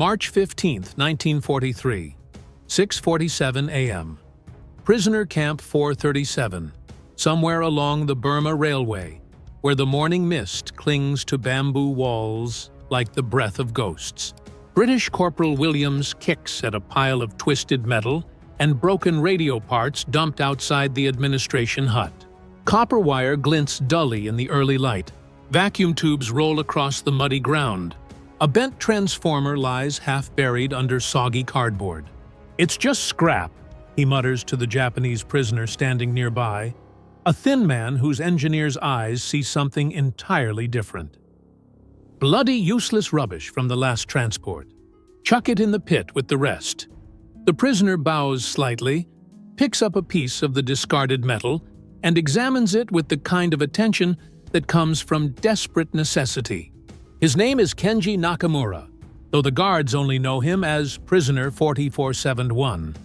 March 15, 1943, 6:47 a.m. Prisoner Camp 437, somewhere along the Burma Railway, where the morning mist clings to bamboo walls like the breath of ghosts. British Corporal Williams kicks at a pile of twisted metal and broken radio parts dumped outside the administration hut. Copper wire glints dully in the early light. Vacuum tubes roll across the muddy ground. A bent transformer lies half-buried under soggy cardboard. "It's just scrap," he mutters to the Japanese prisoner standing nearby, a thin man whose engineer's eyes see something entirely different. "Bloody useless rubbish from the last transport. Chuck it in the pit with the rest." The prisoner bows slightly, picks up a piece of the discarded metal, and examines it with the kind of attention that comes from desperate necessity. His name is Kenji Nakamura, though the guards only know him as Prisoner 4471.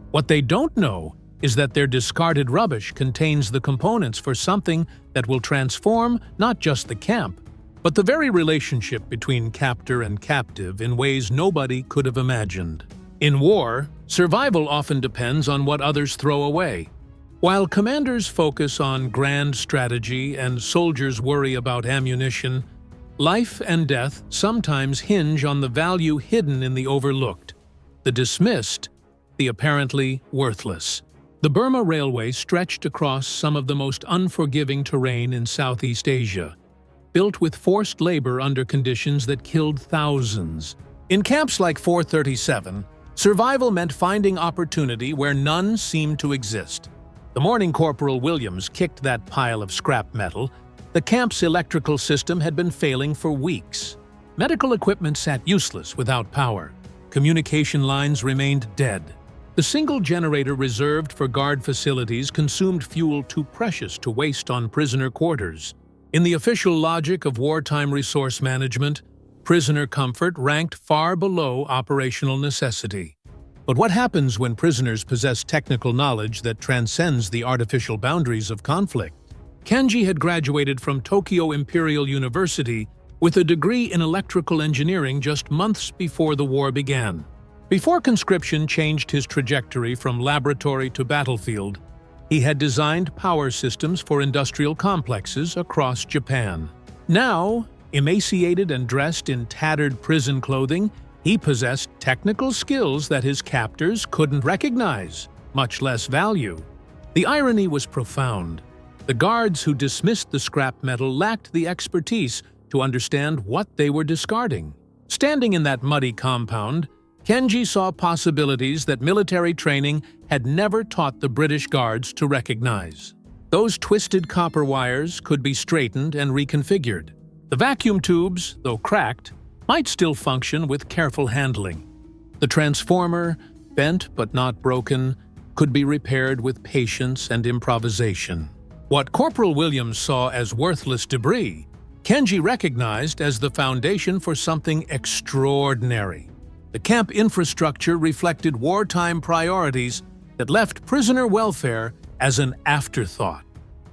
What they don't know is that their discarded rubbish contains the components for something that will transform not just the camp, but the very relationship between captor and captive in ways nobody could have imagined. In war, survival often depends on what others throw away. While commanders focus on grand strategy and soldiers worry about ammunition, life and death sometimes hinge on the value hidden in the overlooked, the dismissed, the apparently worthless. The Burma Railway stretched across some of the most unforgiving terrain in Southeast Asia, built with forced labor under conditions that killed thousands. In camps like 437, survival meant finding opportunity where none seemed to exist. The morning Corporal Williams kicked that pile of scrap metal. The camp's electrical system had been failing for weeks. Medical equipment sat useless without power. Communication lines remained dead. The single generator reserved for guard facilities consumed fuel too precious to waste on prisoner quarters. In the official logic of wartime resource management, prisoner comfort ranked far below operational necessity. But what happens when prisoners possess technical knowledge that transcends the artificial boundaries of conflict? Kenji had graduated from Tokyo Imperial University with a degree in electrical engineering just months before the war began. Before conscription changed his trajectory from laboratory to battlefield, he had designed power systems for industrial complexes across Japan. Now, emaciated and dressed in tattered prison clothing, he possessed technical skills that his captors couldn't recognize, much less value. The irony was profound. The guards who dismissed the scrap metal lacked the expertise to understand what they were discarding. Standing in that muddy compound, Kenji saw possibilities that military training had never taught the British guards to recognize. Those twisted copper wires could be straightened and reconfigured. The vacuum tubes, though cracked, might still function with careful handling. The transformer, bent but not broken, could be repaired with patience and improvisation. What Corporal Williams saw as worthless debris, Kenji recognized as the foundation for something extraordinary. The camp infrastructure reflected wartime priorities that left prisoner welfare as an afterthought.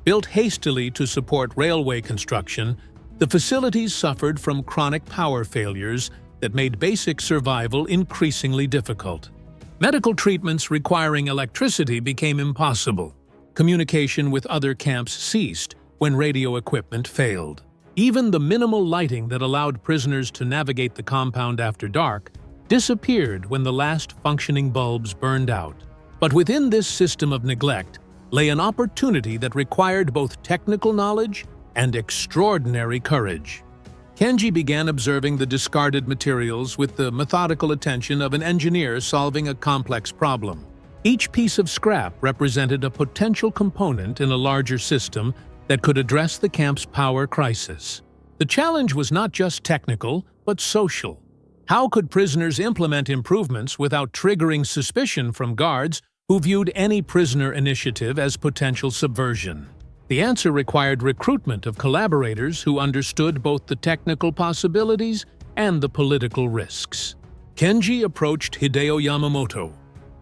Built hastily to support railway construction, the facilities suffered from chronic power failures that made basic survival increasingly difficult. Medical treatments requiring electricity became impossible. Communication with other camps ceased when radio equipment failed. Even the minimal lighting that allowed prisoners to navigate the compound after dark disappeared when the last functioning bulbs burned out. But within this system of neglect lay an opportunity that required both technical knowledge and extraordinary courage. Kenji began observing the discarded materials with the methodical attention of an engineer solving a complex problem. Each piece of scrap represented a potential component in a larger system that could address the camp's power crisis. The challenge was not just technical, but social. How could prisoners implement improvements without triggering suspicion from guards who viewed any prisoner initiative as potential subversion? The answer required recruitment of collaborators who understood both the technical possibilities and the political risks. Kenji approached Hideo Yamamoto,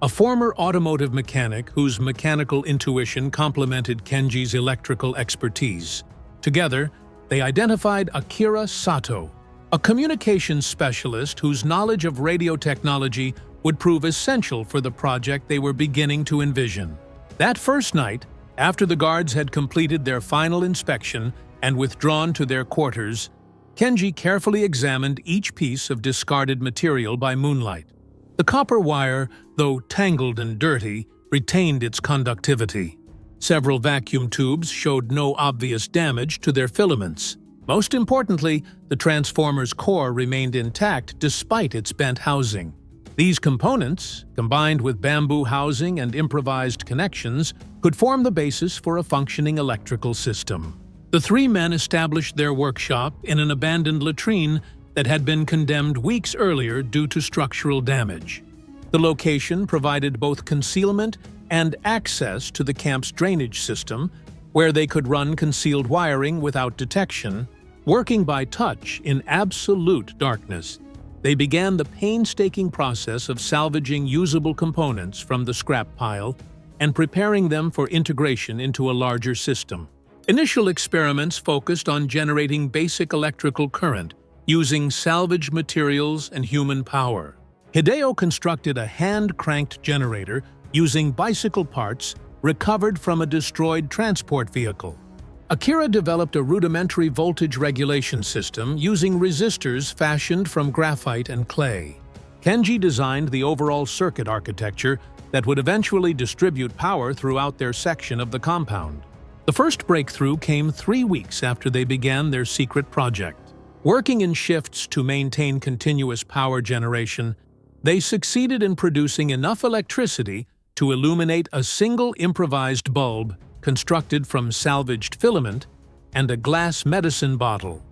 a former automotive mechanic whose mechanical intuition complemented Kenji's electrical expertise. Together, they identified Akira Sato, a communications specialist whose knowledge of radio technology would prove essential for the project they were beginning to envision. That first night, after the guards had completed their final inspection and withdrawn to their quarters, Kenji carefully examined each piece of discarded material by moonlight. The copper wire, though tangled and dirty, retained its conductivity. Several vacuum tubes showed no obvious damage to their filaments. Most importantly, the transformer's core remained intact despite its bent housing. These components, combined with bamboo housing and improvised connections, could form the basis for a functioning electrical system. The three men established their workshop in an abandoned latrine that had been condemned weeks earlier due to structural damage. The location provided both concealment and access to the camp's drainage system, where they could run concealed wiring without detection, working by touch in absolute darkness. They began the painstaking process of salvaging usable components from the scrap pile and preparing them for integration into a larger system. Initial experiments focused on generating basic electrical current using salvaged materials and human power. Hideo constructed a hand-cranked generator using bicycle parts recovered from a destroyed transport vehicle. Akira developed a rudimentary voltage regulation system using resistors fashioned from graphite and clay. Kenji designed the overall circuit architecture that would eventually distribute power throughout their section of the compound. The first breakthrough came 3 weeks after they began their secret project. Working in shifts to maintain continuous power generation, they succeeded in producing enough electricity to illuminate a single improvised bulb constructed from salvaged filament and a glass medicine bottle.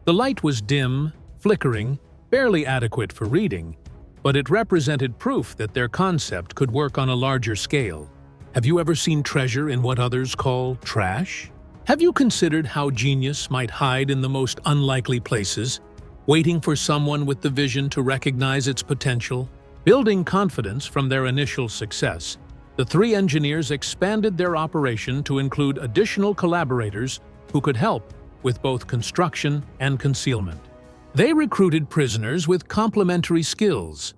The light was dim, flickering, barely adequate for reading, but it represented proof that their concept could work on a larger scale. Have you ever seen treasure in what others call trash? Have you considered how genius might hide in the most unlikely places, waiting for someone with the vision to recognize its potential? Building confidence from their initial success, the three engineers expanded their operation to include additional collaborators who could help with both construction and concealment. They recruited prisoners with complementary skills: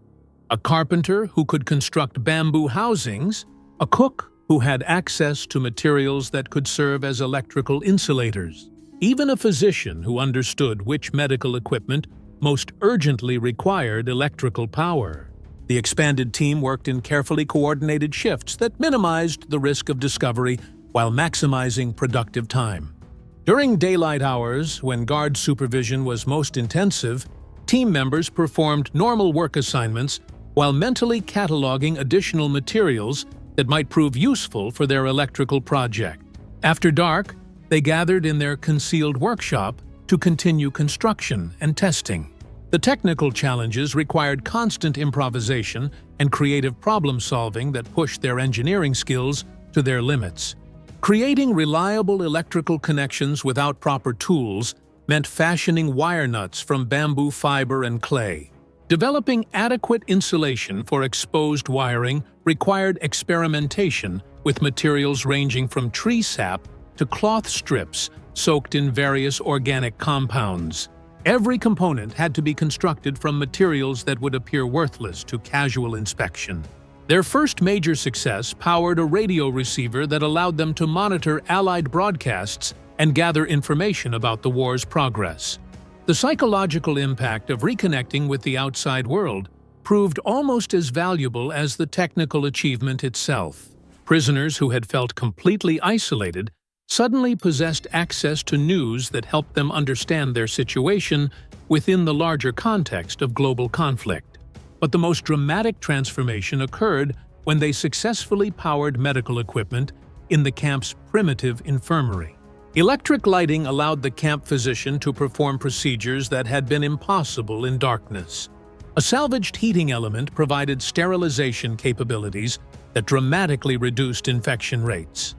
a carpenter who could construct bamboo housings, a cook who had access to materials that could serve as electrical insulators, even a physician who understood which medical equipment most urgently required electrical power. The expanded team worked in carefully coordinated shifts that minimized the risk of discovery while maximizing productive time. During daylight hours, when guard supervision was most intensive, team members performed normal work assignments while mentally cataloging additional materials that might prove useful for their electrical project. After dark, they gathered in their concealed workshop to continue construction and testing. The technical challenges required constant improvisation and creative problem-solving that pushed their engineering skills to their limits. Creating reliable electrical connections without proper tools meant fashioning wire nuts from bamboo fiber and clay. Developing adequate insulation for exposed wiring required experimentation with materials ranging from tree sap to cloth strips soaked in various organic compounds. Every component had to be constructed from materials that would appear worthless to casual inspection. Their first major success powered a radio receiver that allowed them to monitor Allied broadcasts and gather information about the war's progress. The psychological impact of reconnecting with the outside world proved almost as valuable as the technical achievement itself. Prisoners who had felt completely isolated suddenly possessed access to news that helped them understand their situation within the larger context of global conflict. But the most dramatic transformation occurred when they successfully powered medical equipment in the camp's primitive infirmary. Electric lighting allowed the camp physician to perform procedures that had been impossible in darkness. A salvaged heating element provided sterilization capabilities that dramatically reduced infection rates.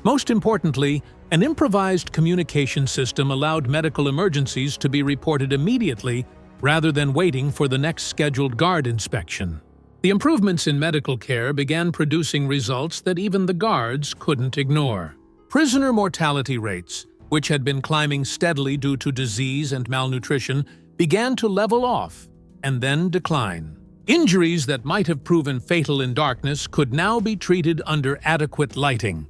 Most importantly, an improvised communication system allowed medical emergencies to be reported immediately rather than waiting for the next scheduled guard inspection. The improvements in medical care began producing results that even the guards couldn't ignore. Prisoner mortality rates, which had been climbing steadily due to disease and malnutrition, began to level off and then decline. Injuries that might have proven fatal in darkness could now be treated under adequate lighting.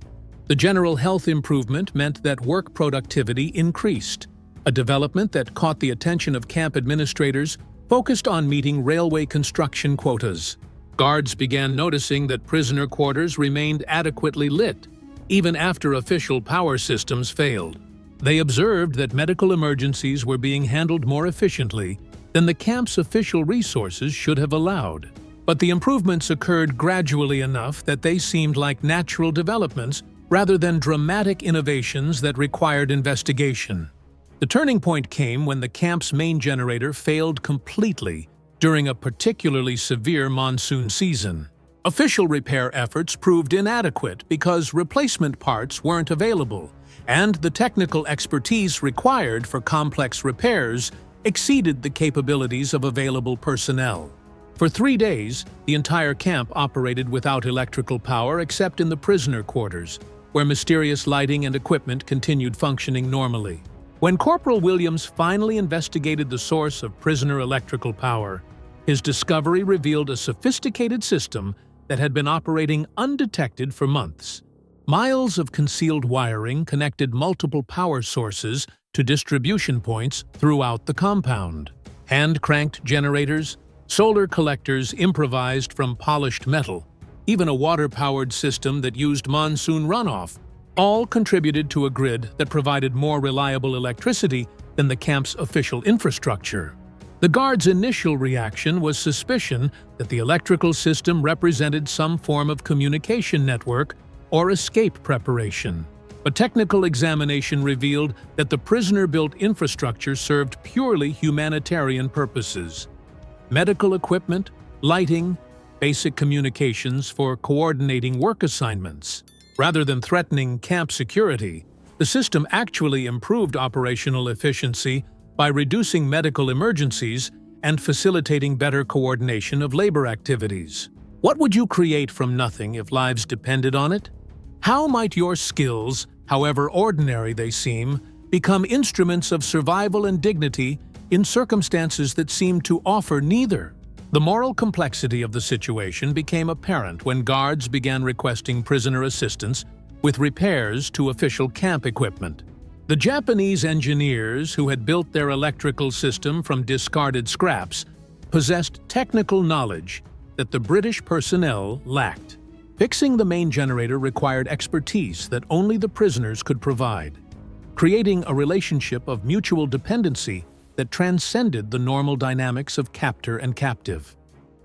The general health improvement meant that work productivity increased, a development that caught the attention of camp administrators focused on meeting railway construction quotas. Guards began noticing that prisoner quarters remained adequately lit, even after official power systems failed. They observed that medical emergencies were being handled more efficiently than the camp's official resources should have allowed. But the improvements occurred gradually enough that they seemed like natural developments rather than dramatic innovations that required investigation. The turning point came when the camp's main generator failed completely during a particularly severe monsoon season. Official repair efforts proved inadequate because replacement parts weren't available, and the technical expertise required for complex repairs exceeded the capabilities of available personnel. For 3 days, the entire camp operated without electrical power except in the prisoner quarters, where mysterious lighting and equipment continued functioning normally. When Corporal Williams finally investigated the source of prisoner electrical power, his discovery revealed a sophisticated system that had been operating undetected for months. Miles of concealed wiring connected multiple power sources to distribution points throughout the compound. Hand-cranked generators, solar collectors improvised from polished metal, even a water-powered system that used monsoon runoff, all contributed to a grid that provided more reliable electricity than the camp's official infrastructure. The guards' initial reaction was suspicion that the electrical system represented some form of communication network or escape preparation. But technical examination revealed that the prisoner-built infrastructure served purely humanitarian purposes. Medical equipment, lighting, basic communications for coordinating work assignments. Rather than threatening camp security, the system actually improved operational efficiency by reducing medical emergencies and facilitating better coordination of labor activities. What would you create from nothing if lives depended on it? How might your skills, however ordinary they seem, become instruments of survival and dignity in circumstances that seem to offer neither? The moral complexity of the situation became apparent when guards began requesting prisoner assistance with repairs to official camp equipment. The Japanese engineers who had built their electrical system from discarded scraps possessed technical knowledge that the British personnel lacked. Fixing the main generator required expertise that only the prisoners could provide, creating a relationship of mutual dependency that transcended the normal dynamics of captor and captive.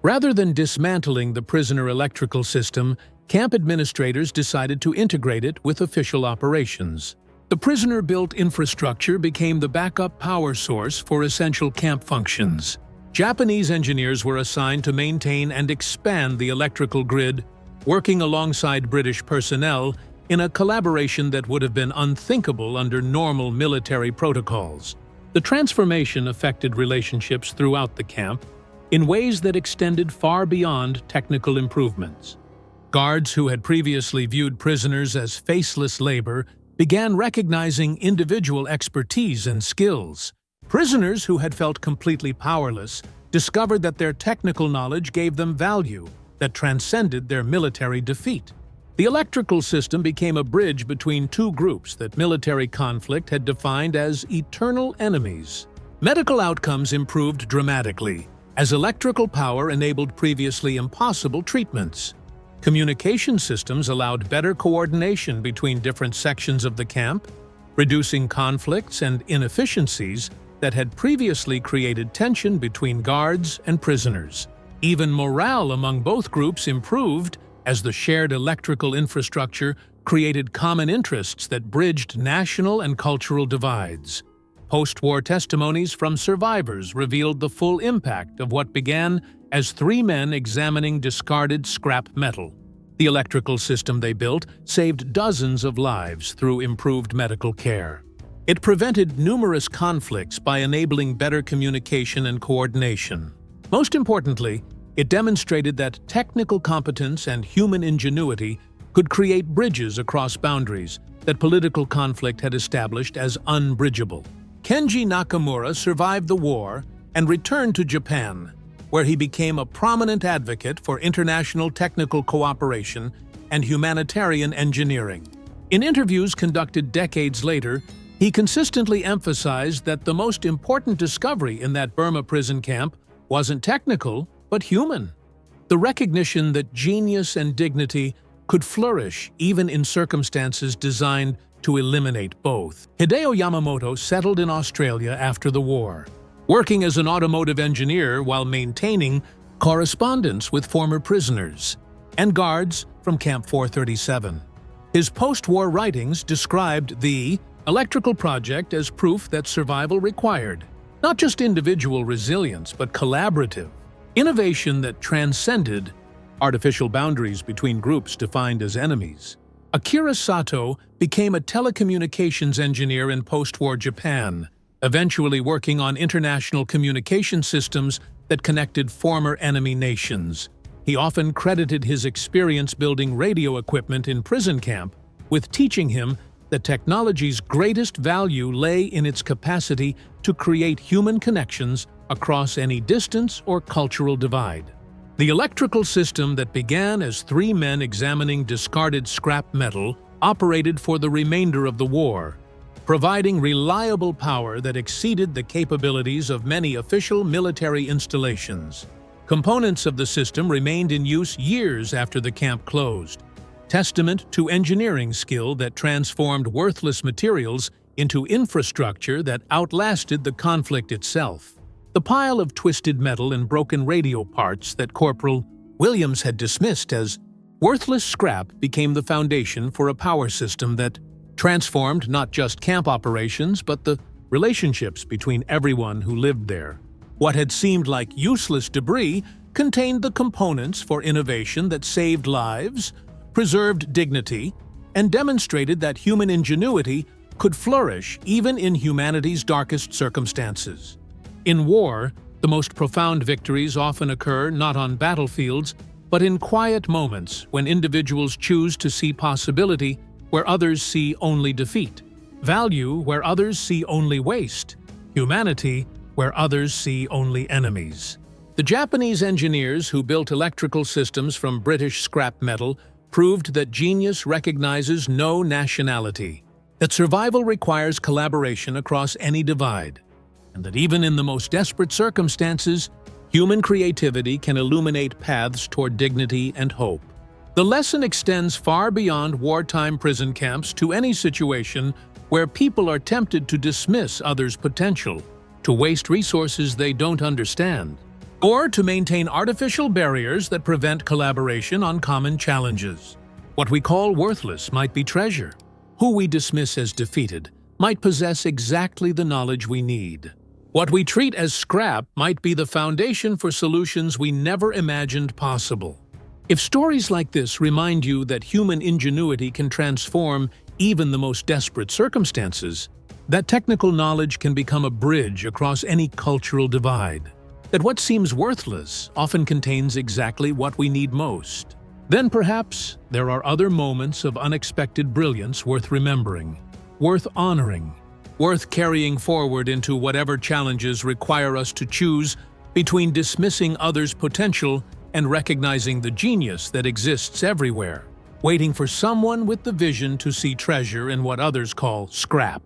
Rather than dismantling the prisoner electrical system, camp administrators decided to integrate it with official operations. The prisoner-built infrastructure became the backup power source for essential camp functions. Japanese engineers were assigned to maintain and expand the electrical grid, working alongside British personnel in a collaboration that would have been unthinkable under normal military protocols. The transformation affected relationships throughout the camp in ways that extended far beyond technical improvements. Guards who had previously viewed prisoners as faceless labor began recognizing individual expertise and skills. Prisoners who had felt completely powerless discovered that their technical knowledge gave them value that transcended their military defeat. The electrical system became a bridge between two groups that military conflict had defined as eternal enemies. Medical outcomes improved dramatically, as electrical power enabled previously impossible treatments. Communication systems allowed better coordination between different sections of the camp, reducing conflicts and inefficiencies that had previously created tension between guards and prisoners. Even morale among both groups improved as the shared electrical infrastructure created common interests that bridged national and cultural divides. Post-war testimonies from survivors revealed the full impact of what began as 3 men examining discarded scrap metal. The electrical system they built saved dozens of lives through improved medical care. It prevented numerous conflicts by enabling better communication and coordination. Most importantly, it demonstrated that technical competence and human ingenuity could create bridges across boundaries that political conflict had established as unbridgeable. Kenji Nakamura survived the war and returned to Japan, where he became a prominent advocate for international technical cooperation and humanitarian engineering. In interviews conducted decades later, he consistently emphasized that the most important discovery in that Burma prison camp wasn't technical, but human. The recognition that genius and dignity could flourish even in circumstances designed to eliminate both. Hideo Yamamoto settled in Australia after the war, working as an automotive engineer while maintaining correspondence with former prisoners and guards from Camp 437. His post-war writings described the electrical project as proof that survival required not just individual resilience, but collaborative innovation that transcended artificial boundaries between groups defined as enemies. Akira Sato became a telecommunications engineer in post-war Japan, eventually working on international communication systems that connected former enemy nations. He often credited his experience building radio equipment in prison camp with teaching him that technology's greatest value lay in its capacity to create human connections across any distance or cultural divide. The electrical system that began as 3 men examining discarded scrap metal operated for the remainder of the war, providing reliable power that exceeded the capabilities of many official military installations. Components of the system remained in use years after the camp closed, testament to engineering skill that transformed worthless materials into infrastructure that outlasted the conflict itself. The pile of twisted metal and broken radio parts that Corporal Williams had dismissed as worthless scrap became the foundation for a power system that transformed not just camp operations but the relationships between everyone who lived there. What had seemed like useless debris contained the components for innovation that saved lives, preserved dignity, and demonstrated that human ingenuity could flourish even in humanity's darkest circumstances. In war, the most profound victories often occur not on battlefields, but in quiet moments when individuals choose to see possibility where others see only defeat, value where others see only waste, humanity where others see only enemies. The Japanese engineers who built electrical systems from British scrap metal proved that genius recognizes no nationality, that survival requires collaboration across any divide, and that even in the most desperate circumstances, human creativity can illuminate paths toward dignity and hope. The lesson extends far beyond wartime prison camps to any situation where people are tempted to dismiss others' potential, to waste resources they don't understand, or to maintain artificial barriers that prevent collaboration on common challenges. What we call worthless might be treasure. Who we dismiss as defeated might possess exactly the knowledge we need. What we treat as scrap might be the foundation for solutions we never imagined possible. If stories like this remind you that human ingenuity can transform even the most desperate circumstances, that technical knowledge can become a bridge across any cultural divide, that what seems worthless often contains exactly what we need most, then perhaps there are other moments of unexpected brilliance worth remembering, worth honoring, worth carrying forward into whatever challenges require us to choose between dismissing others' potential and recognizing the genius that exists everywhere, waiting for someone with the vision to see treasure in what others call scrap.